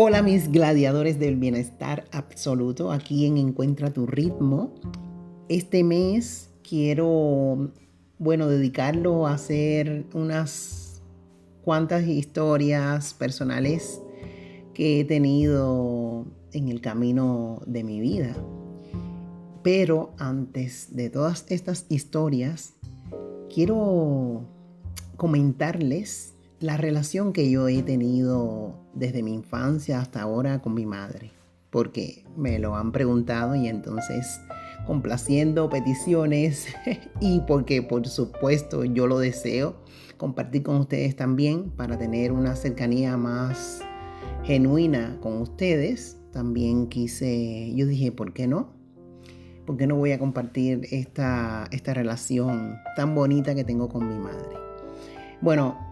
Hola mis gladiadores del bienestar absoluto, aquí en Encuentra tu ritmo. Este mes quiero, dedicarlo a hacer unas cuantas historias personales que he tenido en el camino de mi vida. Pero antes de todas estas historias, quiero comentarles la relación que yo he tenido desde mi infancia hasta ahora con mi madre, porque me lo han preguntado y entonces complaciendo peticiones y porque por supuesto yo lo deseo compartir con ustedes también para tener una cercanía más genuina con ustedes. También yo dije, ¿por qué no? ¿Por qué no voy a compartir esta relación tan bonita que tengo con mi madre? Bueno,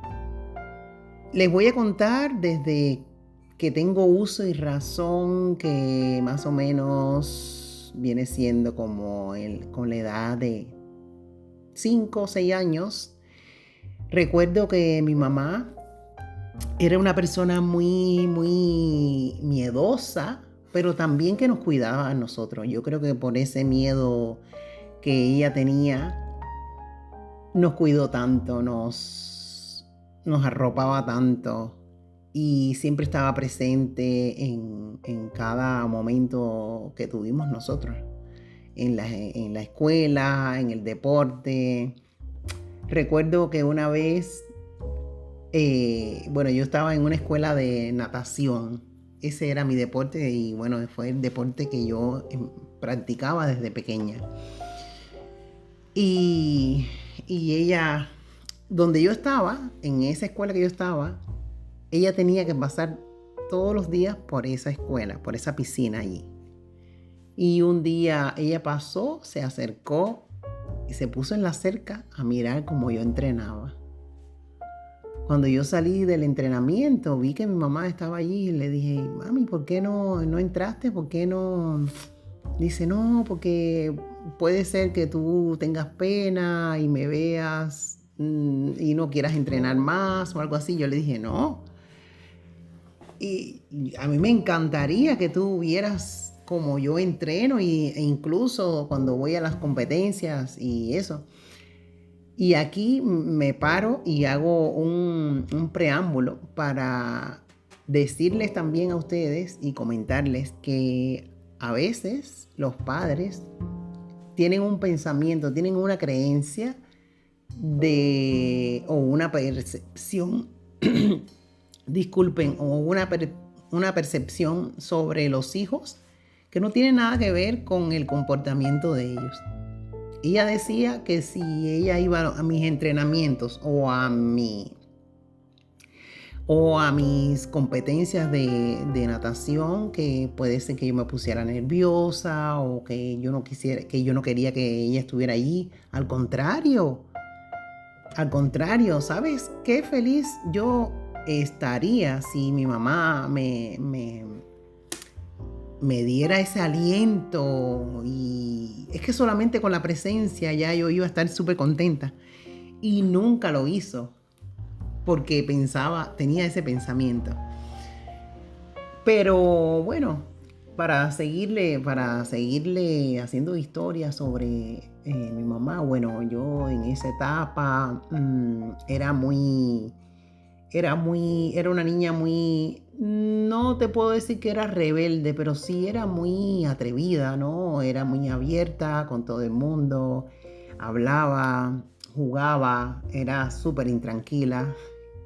les voy a contar desde que tengo uso y razón, que más o menos viene siendo como con la edad de 5 o 6 años. Recuerdo que mi mamá era una persona muy, muy miedosa, pero también que nos cuidaba a nosotros. Yo creo que por ese miedo que ella tenía, nos cuidó tanto, nos arropaba tanto y siempre estaba presente en cada momento que tuvimos nosotros, en la escuela, en el deporte. Recuerdo que una vez, yo estaba en una escuela de natación. Ese era mi deporte y fue el deporte que yo practicaba desde pequeña. Y ella, donde yo estaba, en esa escuela que yo estaba, ella tenía que pasar todos los días por esa escuela, por esa piscina allí. Y un día ella pasó, se acercó y se puso en la cerca a mirar cómo yo entrenaba. Cuando yo salí del entrenamiento, vi que mi mamá estaba allí y le dije, mami, ¿por qué no entraste? ¿Por qué no? Dice, no, porque puede ser que tú tengas pena y me veas y no quieras entrenar más o algo así. Yo le dije, no. Y a mí me encantaría que tú vieras cómo yo entreno e incluso cuando voy a las competencias y eso. Y aquí me paro y hago un preámbulo para decirles también a ustedes y comentarles que a veces los padres tienen un pensamiento, tienen una creencia o una percepción, disculpen, o una percepción sobre los hijos que no tiene nada que ver con el comportamiento de ellos. Ella decía que si ella iba a mis entrenamientos o a mis competencias de natación, que puede ser que yo me pusiera nerviosa o que yo no quería que ella estuviera allí. Al contrario, ¿sabes qué feliz yo estaría si mi mamá me diera ese aliento? Y es que solamente con la presencia ya yo iba a estar súper contenta. Y nunca lo hizo porque tenía ese pensamiento. Pero bueno, para seguirle haciendo historias sobre mi mamá, yo en esa etapa era una niña muy, no te puedo decir que era rebelde, pero sí era muy atrevida, ¿no? Era muy abierta con todo el mundo, hablaba, jugaba, era súper intranquila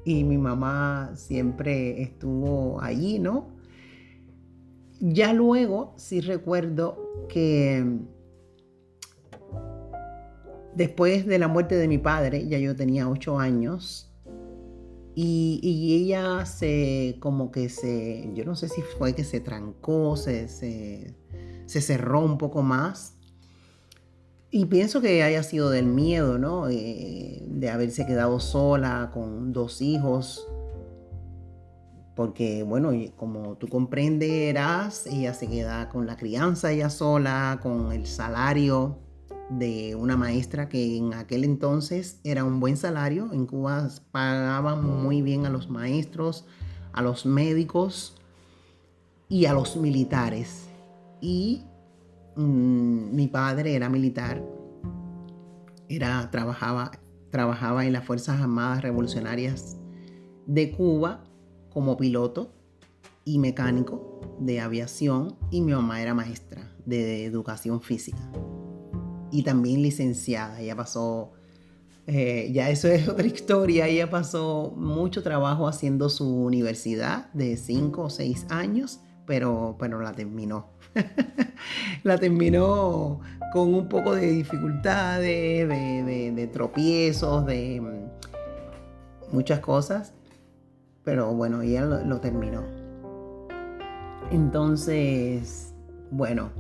y mi mamá siempre estuvo allí, ¿no? Ya luego sí recuerdo que después de la muerte de mi padre, ya yo tenía 8 años, y ella yo no sé si fue que se trancó, se cerró un poco más. Y pienso que haya sido del miedo, ¿no? De haberse quedado sola con 2 hijos. Porque, como tú comprenderás, ella se queda con la crianza ella sola, con el salario de una maestra que en aquel entonces era un buen salario. En Cuba pagaban muy bien a los maestros, a los médicos. y a los militares. Y mi padre era militar, trabajaba en las Fuerzas Armadas Revolucionarias de Cuba como piloto y mecánico de aviación, y mi mamá era maestra de educación física y también licenciada. Ella pasó, ya eso es otra historia, ella pasó mucho trabajo haciendo su universidad de 5 o 6 años, pero la terminó. La terminó con un poco de dificultades, de tropiezos, de muchas cosas, pero bueno, ella lo terminó. Entonces, bueno,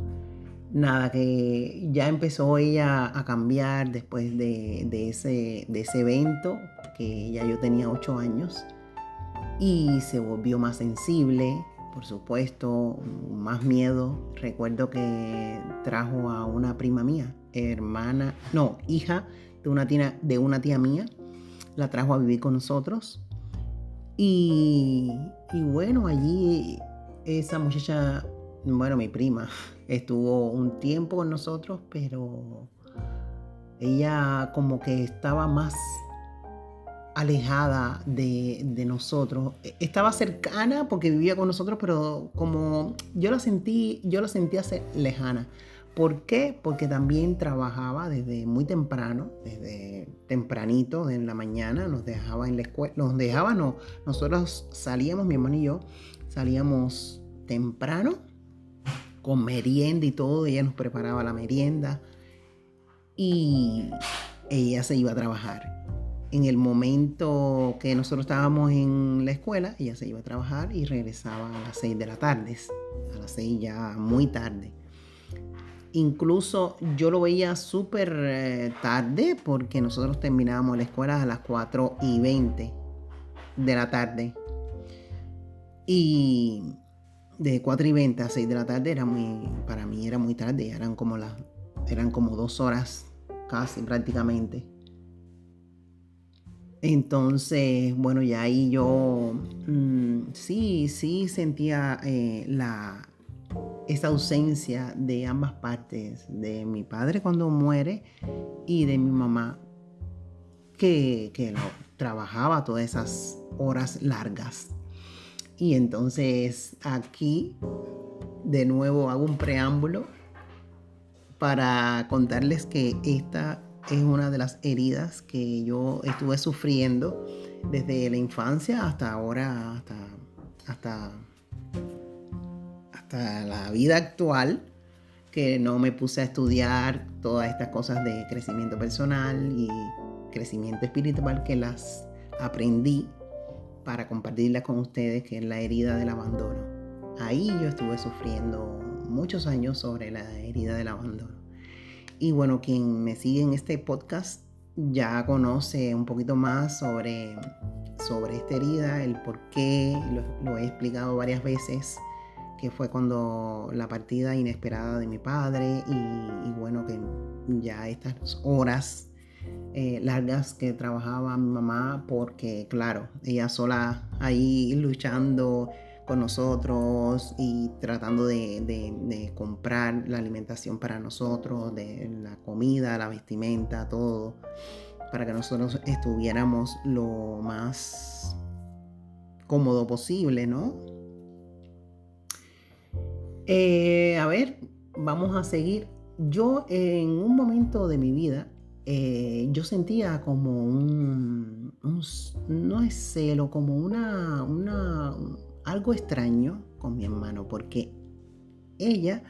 nada, que ya empezó ella a cambiar después de ese evento, que ya yo tenía 8 años, y se volvió más sensible, por supuesto, más miedo. Recuerdo que trajo a una prima mía, hija de una tía mía, la trajo a vivir con nosotros. Y bueno, allí esa muchacha, bueno, mi prima, estuvo un tiempo con nosotros, pero ella como que estaba más alejada de nosotros. Estaba cercana porque vivía con nosotros, pero como yo la sentía lejana. ¿Por qué? Porque también trabajaba desde muy temprano, desde tempranito en la mañana, nos dejaba en la escuela, nosotros salíamos, mi hermano y yo, salíamos temprano, con merienda y todo, ella nos preparaba la merienda y ella se iba a trabajar. En el momento que nosotros estábamos en la escuela, ella se iba a trabajar y regresaba a las 6 de la tarde, a las 6 ya muy tarde. Incluso yo lo veía súper tarde, porque nosotros terminábamos la escuela a las 4:20 de la tarde. Y de 4:20 a 6 de la tarde para mí era muy tarde, eran como 2 horas casi prácticamente. Entonces, bueno, ya ahí yo sí sentía esa ausencia de ambas partes, de mi padre cuando muere y de mi mamá que trabajaba todas esas horas largas. Y entonces aquí de nuevo hago un preámbulo para contarles que esta es una de las heridas que yo estuve sufriendo desde la infancia hasta ahora, hasta la vida actual, que no me puse a estudiar todas estas cosas de crecimiento personal y crecimiento espiritual, que las aprendí para compartirlas con ustedes, que es la herida del abandono. Ahí yo estuve sufriendo muchos años sobre la herida del abandono. Y bueno, quien me sigue en este podcast ya conoce un poquito más sobre esta herida, el por qué, lo he explicado varias veces, que fue cuando la partida inesperada de mi padre y bueno, que ya estas horas largas que trabajaba mi mamá, porque claro, ella sola ahí luchando con nosotros y tratando de comprar la alimentación para nosotros, de la comida, la vestimenta, todo, para que nosotros estuviéramos lo más cómodo posible, ¿no? A ver, vamos a seguir. Yo en un momento de mi vida, yo sentía como no es celo, como algo extraño con mi hermano, porque ella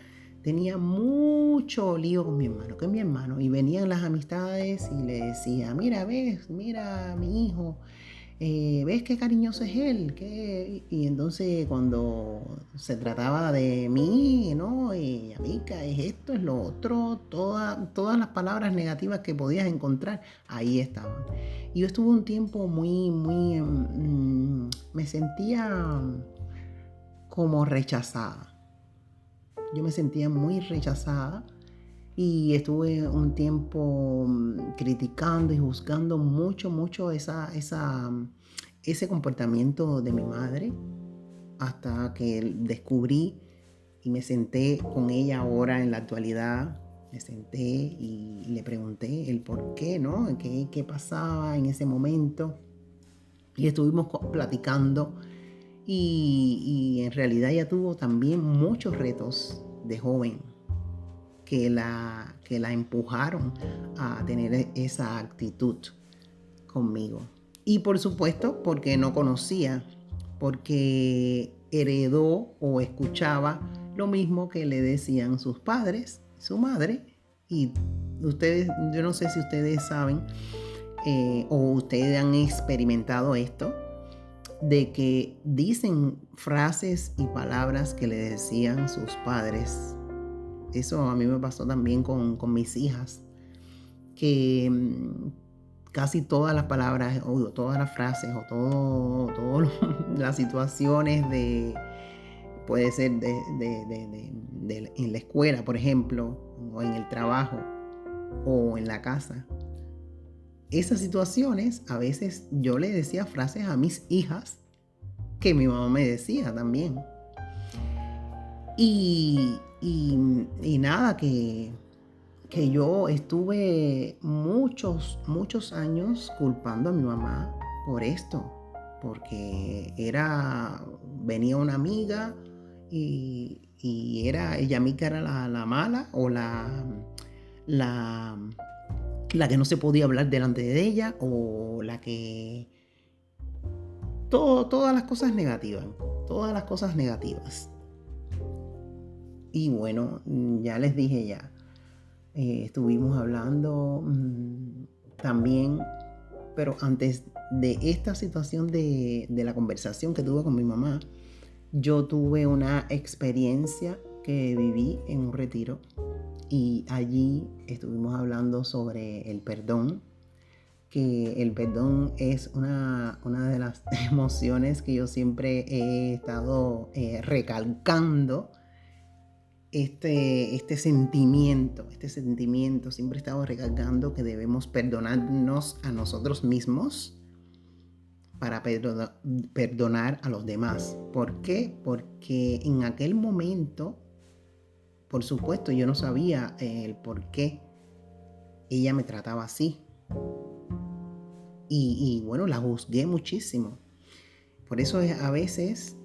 tenía mucho lío con mi hermano, y venían las amistades y le decía, mira mi hijo, ¿ves qué cariñoso es él? Y entonces cuando se trataba de mí, ¿no? Y amiga, es esto, es lo otro, todas las palabras negativas que podías encontrar, ahí estaban. Y yo estuve un tiempo me sentía como rechazada. Yo me sentía muy rechazada y estuve un tiempo criticando y juzgando mucho ese comportamiento de mi madre hasta que descubrí y me senté con ella ahora en la actualidad. Me senté y le pregunté el por qué, ¿no? ¿Qué pasaba en ese momento? Y estuvimos platicando y en realidad ella tuvo también muchos retos de joven que la empujaron a tener esa actitud conmigo. Y por supuesto, porque no conocía, porque heredó o escuchaba lo mismo que le decían sus padres, su madre. Y ustedes, yo no sé si ustedes saben o ustedes han experimentado esto, de que dicen frases y palabras que le decían sus padres. Eso a mí me pasó también con mis hijas, que casi todas las palabras o todas las frases o todas las situaciones puede ser en la escuela, por ejemplo, o en el trabajo o en la casa. Esas situaciones, a veces yo le decía frases a mis hijas que mi mamá me decía también. Y nada, que yo estuve muchos años culpando a mi mamá por esto, porque venía una amiga y Yamika era la mala o la que no se podía hablar delante de ella, o la que todas las cosas negativas. Y bueno, ya les dije ya. Estuvimos hablando también, pero antes de esta situación de la conversación que tuve con mi mamá, yo tuve una experiencia que viví en un retiro y allí estuvimos hablando sobre el perdón, que el perdón es una de las emociones que yo siempre he estado recalcando. Este sentimiento, siempre he estado recalcando que debemos perdonarnos a nosotros mismos para perdonar a los demás. ¿Por qué? Porque en aquel momento, por supuesto, yo no sabía el por qué ella me trataba así. Y bueno, la juzgué muchísimo. Por eso a veces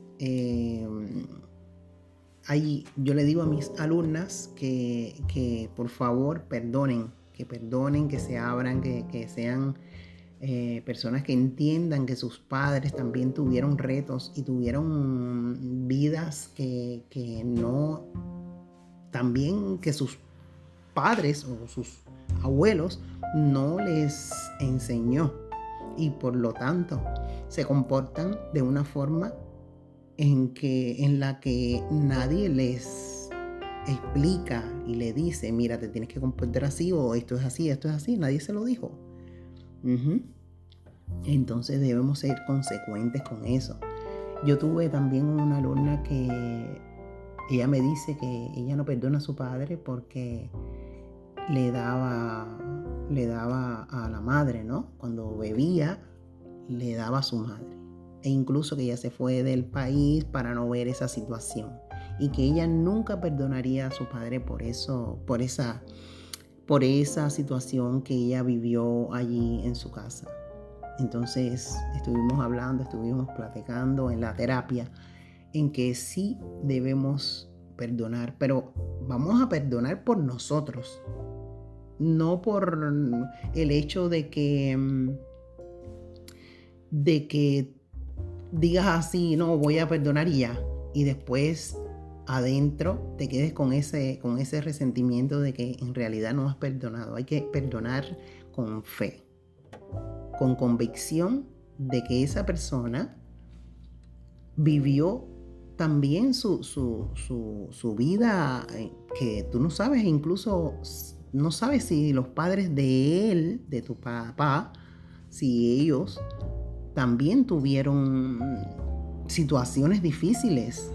yo le digo a mis alumnas que por favor perdonen, que se abran, que sean personas que entiendan que sus padres también tuvieron retos y tuvieron vidas que no, también que sus padres o sus abuelos no les enseñó, y por lo tanto se comportan de una forma en la que nadie les explica y le dice, mira, te tienes que comportar así, o esto es así, nadie se lo dijo. Entonces debemos ser consecuentes con eso. Yo tuve también una alumna que ella me dice que ella no perdona a su padre porque le daba a la madre, ¿no? Cuando bebía, le daba a su madre. E incluso que ella se fue del país para no ver esa situación. Y que ella nunca perdonaría a su padre por eso, por esa situación que ella vivió allí en su casa. Entonces estuvimos platicando en la terapia en que sí debemos perdonar, pero vamos a perdonar por nosotros. No por el hecho de que digas así, no, voy a perdonar y ya. Y después adentro te quedes con ese resentimiento de que en realidad no has perdonado. Hay que perdonar con fe, con convicción de que esa persona vivió también su vida, que tú no sabes, incluso no sabes si los padres de él, de tu papá, si ellos también tuvieron situaciones difíciles,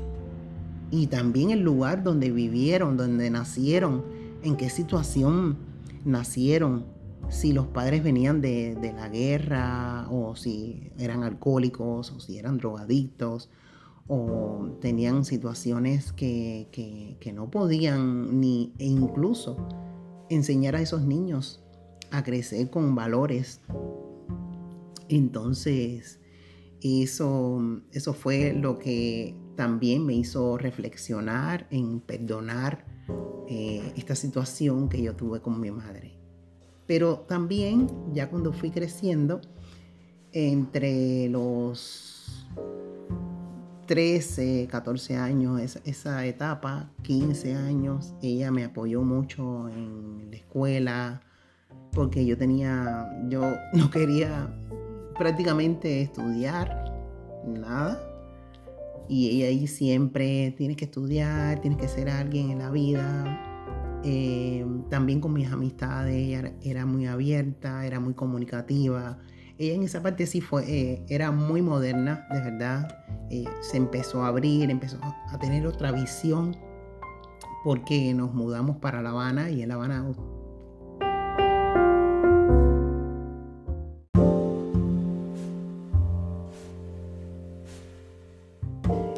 y también el lugar donde vivieron, donde nacieron, en qué situación nacieron, si los padres venían de la guerra, o si eran alcohólicos, o si eran drogadictos, o tenían situaciones que no podían ni e incluso enseñar a esos niños a crecer con valores. Entonces, eso fue lo que también me hizo reflexionar en perdonar esta situación que yo tuve con mi madre. Pero también, ya cuando fui creciendo, entre los 13, 14 años, esa etapa, 15 años, ella me apoyó mucho en la escuela, porque yo no quería prácticamente estudiar nada, y ella ahí siempre: tienes que estudiar, tienes que ser alguien en la vida. También con mis amistades, ella era muy abierta, era muy comunicativa. Ella en esa parte sí era muy moderna, de verdad. Se empezó a abrir, empezó a tener otra visión, porque nos mudamos para La Habana, y en La Habana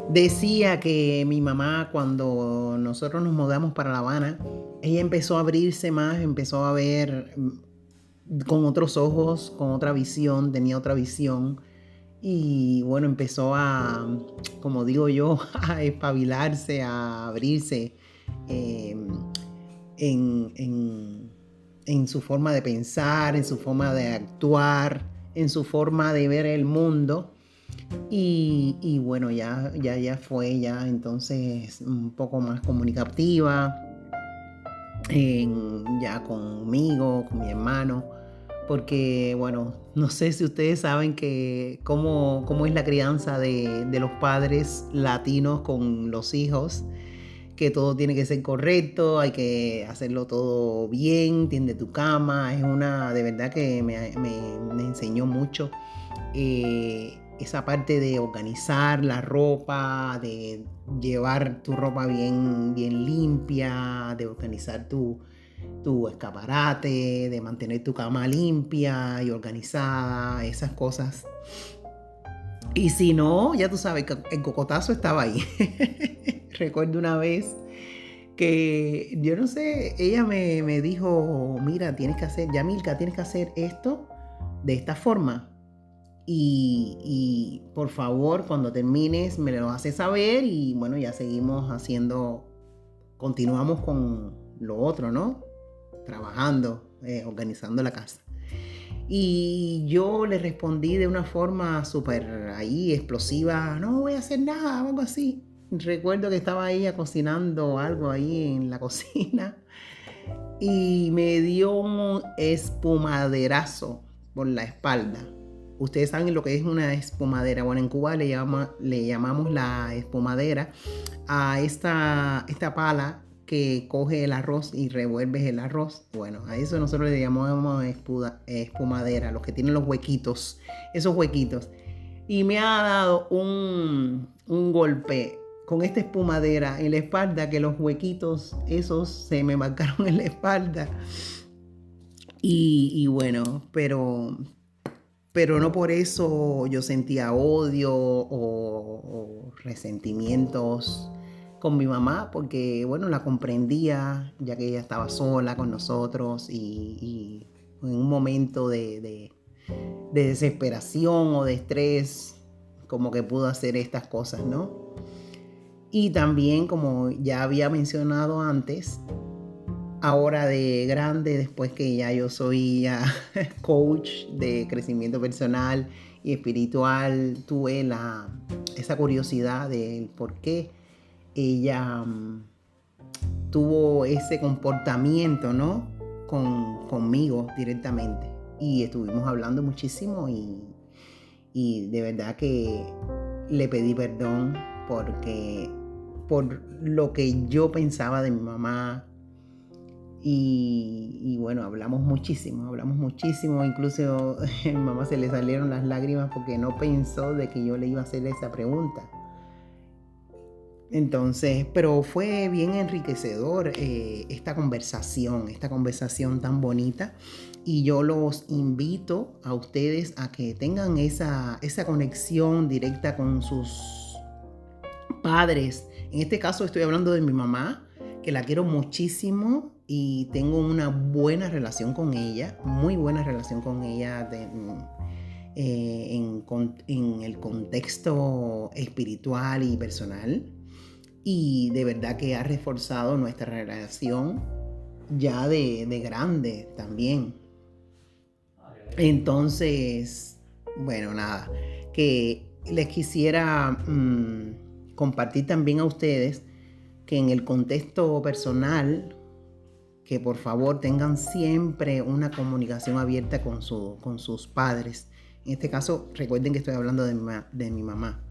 decía que mi mamá, cuando nosotros nos mudamos para La Habana, ella empezó a abrirse más, empezó a ver con otros ojos, con otra visión, tenía otra visión. Y bueno, empezó como digo yo, a espabilarse, a abrirse eh, en su forma de pensar, en su forma de actuar, en su forma de ver el mundo. Y bueno, ya fue ya entonces un poco más comunicativa, ya conmigo, con mi hermano, porque bueno, no sé si ustedes saben que cómo es la crianza de los padres latinos con los hijos, que todo tiene que ser correcto, hay que hacerlo todo bien, tiende tu cama. De verdad que me enseñó mucho esa parte de organizar la ropa, de llevar tu ropa bien limpia, de organizar tu escaparate, de mantener tu cama limpia y organizada, esas cosas. Y si no, ya tú sabes que el cocotazo estaba ahí. Recuerdo una vez que, yo no sé, ella me dijo: mira, Yamilka, tienes que hacer esto de esta forma. Y por favor, cuando termines, me lo haces saber. Y bueno, ya continuamos con lo otro, ¿no? Trabajando, organizando la casa. Y yo le respondí de una forma súper ahí explosiva: no voy a hacer nada, algo así. Recuerdo que estaba ella cocinando algo ahí en la cocina, y me dio un espumaderazo por la espalda. Ustedes saben lo que es una espumadera. Bueno, en Cuba le llamamos la espumadera a esta pala que coge el arroz y revuelves el arroz. Bueno, a eso nosotros le llamamos espumadera, los que tienen los huequitos, esos huequitos. Y me ha dado un golpe con esta espumadera en la espalda, que los huequitos esos se me marcaron en la espalda. Y bueno, pero no por eso yo sentía odio o resentimientos con mi mamá, porque bueno, la comprendía, ya que ella estaba sola con nosotros, y en un momento de desesperación o de estrés, como que pudo hacer estas cosas, ¿no? Y también, como ya había mencionado antes, ahora de grande, después que ya yo soy ya coach de crecimiento personal y espiritual, tuve esa curiosidad de por qué ella tuvo ese comportamiento, ¿no? Conmigo directamente. Y estuvimos hablando muchísimo, y de verdad que le pedí perdón por lo que yo pensaba de mi mamá. Y bueno, hablamos muchísimo, incluso a mi mamá se le salieron las lágrimas porque no pensó de que yo le iba a hacer esa pregunta. Entonces, pero fue bien enriquecedor esta conversación tan bonita, y yo los invito a ustedes a que tengan esa conexión directa con sus Padres, en este caso estoy hablando de mi mamá, que la quiero muchísimo y tengo una buena relación con ella, muy buena relación con ella en el contexto espiritual y personal. Y de verdad que ha reforzado nuestra relación ya de grande también. Entonces, bueno, nada, que les quisiera compartir también a ustedes que en el contexto personal, que por favor tengan siempre una comunicación abierta con sus padres. En este caso, recuerden que estoy hablando de mi mamá.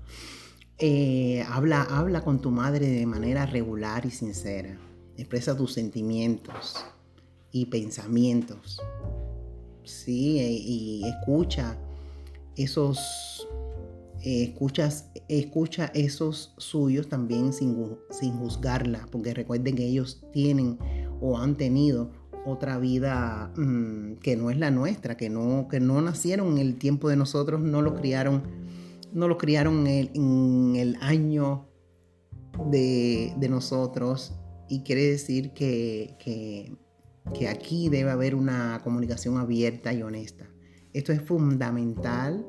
Habla con tu madre de manera regular y sincera. Expresa tus sentimientos y pensamientos. Sí, y escucha esos suyos también sin juzgarla, porque recuerden que ellos tienen o han tenido otra vida que no es la nuestra, que no nacieron en el tiempo de nosotros, no lo criaron en el año de nosotros, y quiere decir que aquí debe haber una comunicación abierta y honesta. Esto es fundamental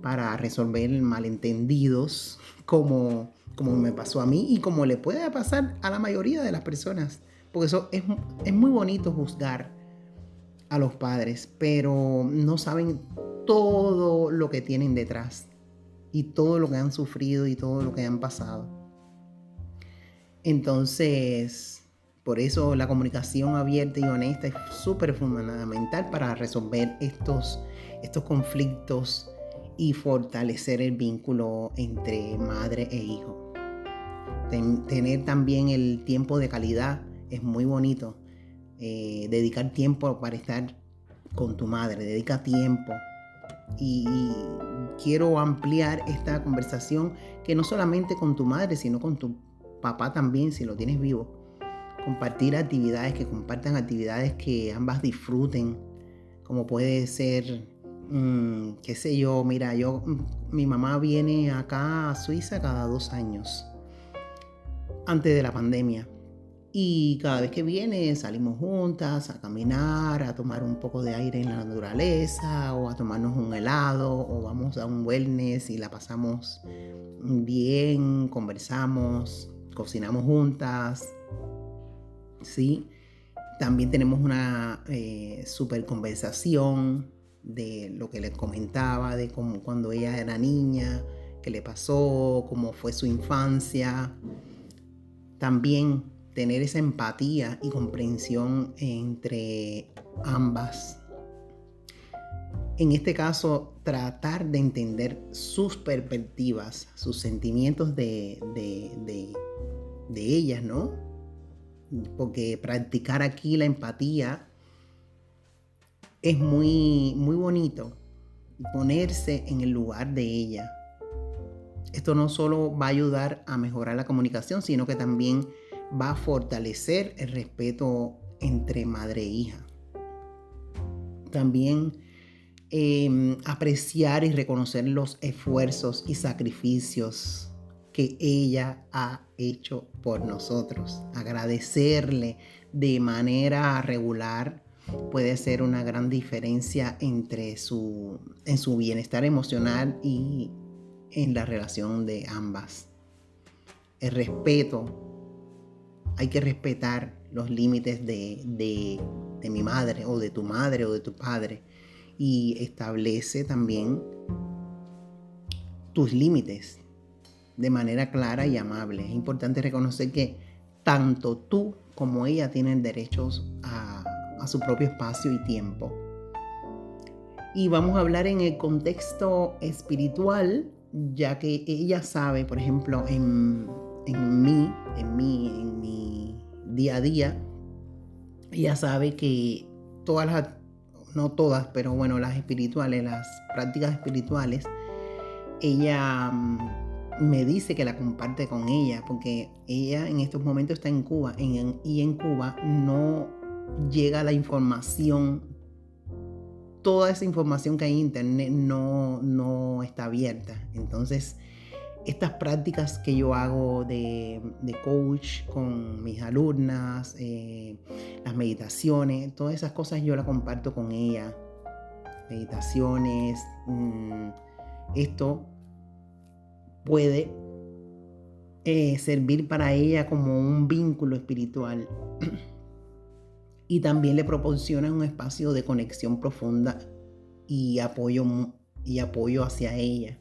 para resolver malentendidos como me pasó a mí y como le puede pasar a la mayoría de las personas. Porque eso es muy bonito juzgar a los padres, pero no saben todo lo que tienen detrás y todo lo que han sufrido y todo lo que han pasado. Entonces, por eso la comunicación abierta y honesta es súper fundamental para resolver estos conflictos y fortalecer el vínculo entre madre e hijo. Tener también el tiempo de calidad es muy bonito. Dedicar tiempo para estar con tu madre, dedica tiempo. Y quiero ampliar esta conversación, que no solamente con tu madre, sino con tu papá también, si lo tienes vivo. Compartir actividades, que compartan actividades que ambas disfruten, como puede ser, qué sé yo, mira, mi mamá viene acá a Suiza cada 2 años, antes de la pandemia. Y cada vez que viene salimos juntas a caminar, a tomar un poco de aire en la naturaleza, o a tomarnos un helado, o vamos a un wellness y la pasamos bien, conversamos, cocinamos juntas, ¿sí? También tenemos una super conversación de lo que les comentaba, de cómo cuando ella era niña, qué le pasó, cómo fue su infancia. También tener esa empatía y comprensión entre ambas. En este caso, tratar de entender sus perspectivas, sus sentimientos de ellas, ¿no? Porque practicar aquí la empatía es muy, muy bonito. Ponerse en el lugar de ella. Esto no solo va a ayudar a mejorar la comunicación, sino que también va a fortalecer el respeto entre madre e hija. También apreciar y reconocer los esfuerzos y sacrificios que ella ha hecho por nosotros. Agradecerle de manera regular puede ser una gran diferencia en su bienestar emocional y en la relación de ambas. El respeto. Hay que respetar los límites de mi madre, o de tu madre, o de tu padre, y establece también tus límites de manera clara y amable. Es importante reconocer que tanto tú como ella tienen derechos a su propio espacio y tiempo. Y vamos a hablar en el contexto espiritual, ya que ella sabe, por ejemplo, en mi día a día, ella sabe que no todas, pero bueno, las prácticas espirituales, ella me dice que la comparte con ella, porque ella en estos momentos está en Cuba, y en Cuba no llega la información, toda esa información que hay en internet no está abierta. Entonces estas prácticas que yo hago de coach con mis alumnas, las meditaciones, todas esas cosas yo las comparto con ella. Meditaciones, esto puede servir para ella como un vínculo espiritual y también le proporciona un espacio de conexión profunda y apoyo hacia ella.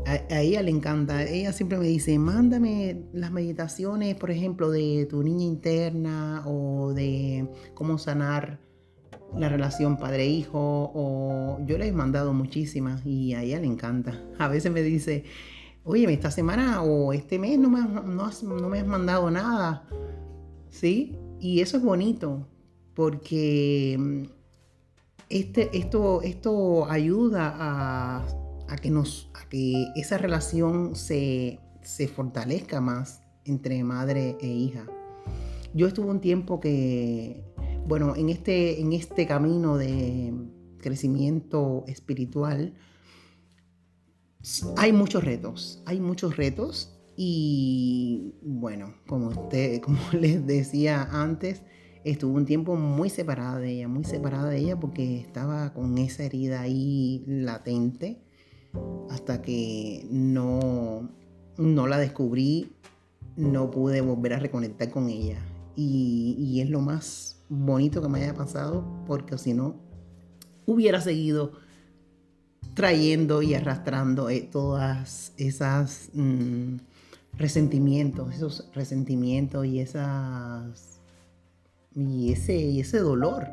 A ella le encanta. Ella siempre me dice, mándame las meditaciones, por ejemplo, de tu niña interna o de cómo sanar la relación padre-hijo. O yo le he mandado muchísimas y a ella le encanta. A veces me dice, oye, esta semana o este mes no me has mandado nada. ¿Sí? Y eso es bonito porque esto ayuda a que esa relación se fortalezca más entre madre e hija. Yo estuve un tiempo que, bueno, en este camino de crecimiento espiritual hay muchos retos y bueno, como les decía antes, estuve un tiempo muy separada de ella porque estaba con esa herida ahí latente hasta que no la descubrí, no pude volver a reconectar con ella y es lo más bonito que me haya pasado porque si no hubiera seguido trayendo y arrastrando todas esas esos resentimientos y ese dolor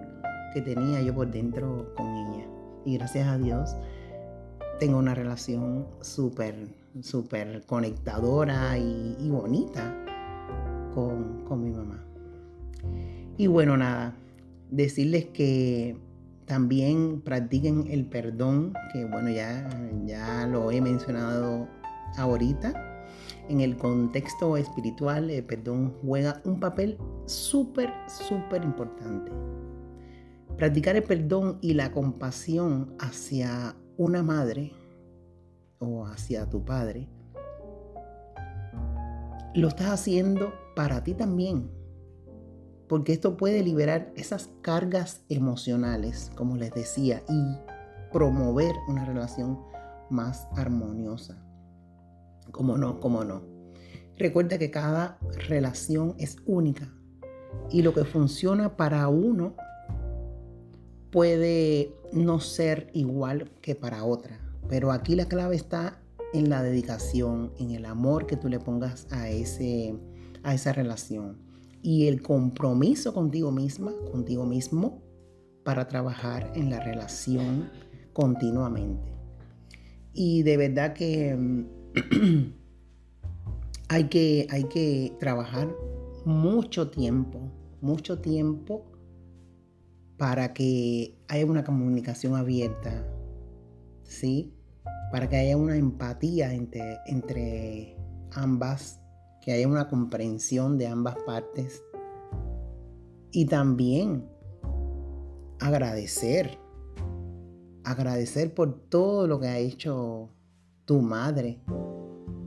que tenía yo por dentro con ella. Y gracias a Dios tengo una relación súper conectadora y bonita con mi mamá. Y bueno, nada, decirles que también practiquen el perdón, que bueno, ya lo he mencionado ahorita. En el contexto espiritual, el perdón juega un papel súper importante. Practicar el perdón y la compasión hacia una madre o hacia tu padre, lo estás haciendo para ti también, porque esto puede liberar esas cargas emocionales, como les decía, y promover una relación más armoniosa. ¿Cómo no? Recuerda que cada relación es única y lo que funciona para uno puede no ser igual que para otra. Pero aquí la clave está en la dedicación, en el amor que tú le pongas a esa relación y el compromiso contigo misma, contigo mismo, para trabajar en la relación continuamente. Y de verdad que hay que trabajar mucho tiempo para que haya una comunicación abierta, ¿sí? Para que haya una empatía entre ambas, que haya una comprensión de ambas partes y también agradecer por todo lo que ha hecho tu madre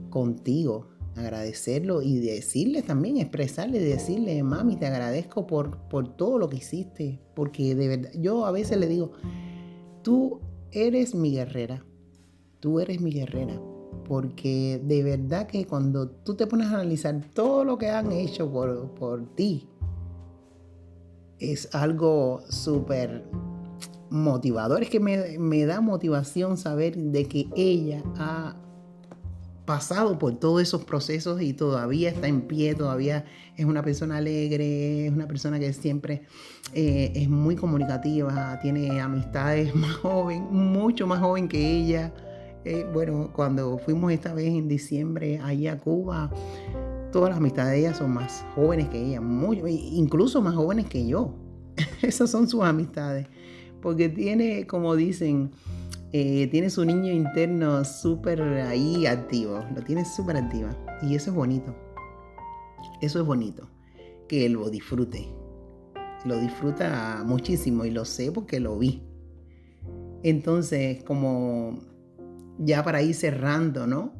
contigo, agradecerlo y decirle también, expresarle, decirle, mami, te agradezco por todo lo que hiciste, porque de verdad, yo a veces le digo, tú eres mi guerrera, porque de verdad que cuando tú te pones a analizar todo lo que han hecho por ti, es algo súper motivador. Es que me da motivación saber de que ella ha pasado por todos esos procesos y todavía está en pie, todavía es una persona alegre, es una persona que siempre es muy comunicativa, tiene amistades mucho más joven que ella. Bueno, cuando fuimos esta vez en diciembre allí a Cuba, todas las amistades de ella son más jóvenes que ella, incluso más jóvenes que yo. Esas son sus amistades, porque tiene, como dicen, tiene su niño interno súper ahí activo, lo tiene súper activa y eso es bonito, que él lo disfruta muchísimo y lo sé porque lo vi. Entonces, como ya para ir cerrando, ¿no?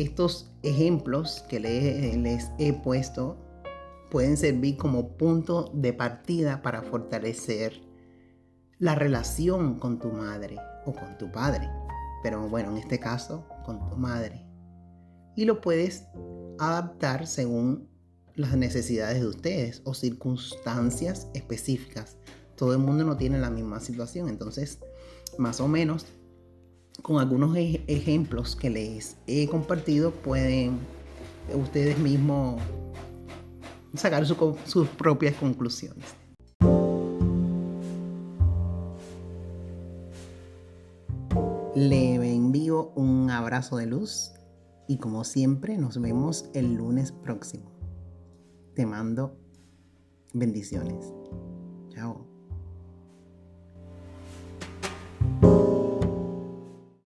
estos ejemplos que les he puesto pueden servir como punto de partida para fortalecer la relación con tu madre o con tu padre. Pero bueno, en este caso, con tu madre. Y lo puedes adaptar según las necesidades de ustedes o circunstancias específicas. Todo el mundo no tiene la misma situación, entonces más o menos con algunos ejemplos que les he compartido pueden ustedes mismos sacar sus propias conclusiones. Le envío un abrazo de luz y como siempre nos vemos el lunes próximo. Te mando bendiciones. Chao.